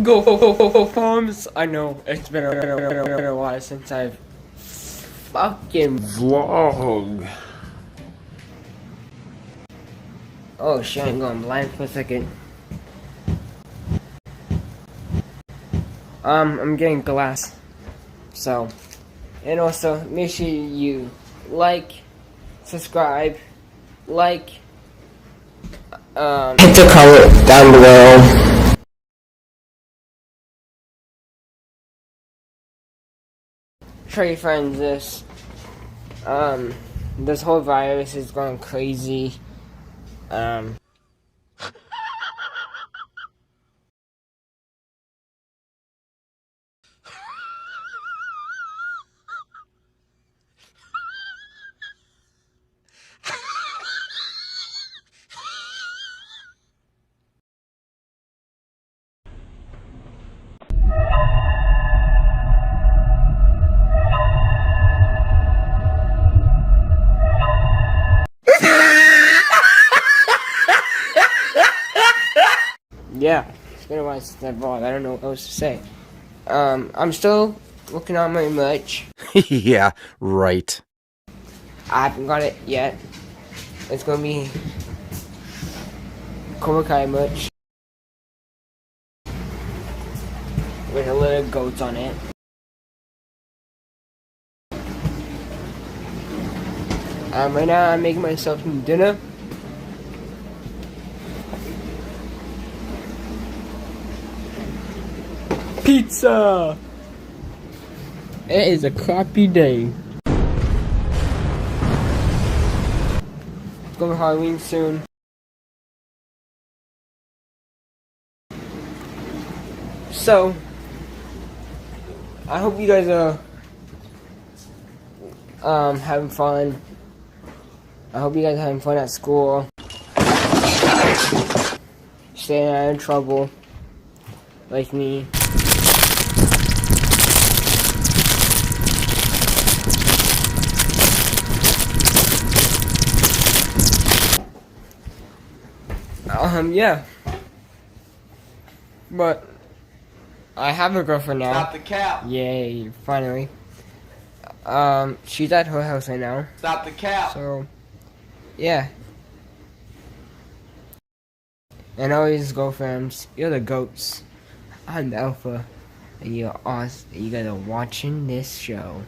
Go farms. I know it's been a while since I've fucking vlog. Oh shit, I'm going blind for a second. I'm getting glass. So, and also make sure you like, subscribe, hit the comment down below. Show your friends this. This whole virus is going crazy. Yeah, it's been a while since I vlog. I don't know what else to say. I'm still working on my merch. Yeah, right. I haven't got it yet. It's gonna be Cobra Kai merch with a little goats on it. Right now I'm making myself some dinner. Pizza! It is a crappy day. It's gonna be Halloween soon. So, I hope you guys are having fun. I hope you guys are having fun at school. Staying out of trouble. Like me. Yeah. But I have a girlfriend now. Stop the cap. Yay, finally. She's at her house right now. Stop the cap. So, yeah. And all these girlfriends, you're the goats. I'm the alpha. And you're awesome. You guys are watching this show.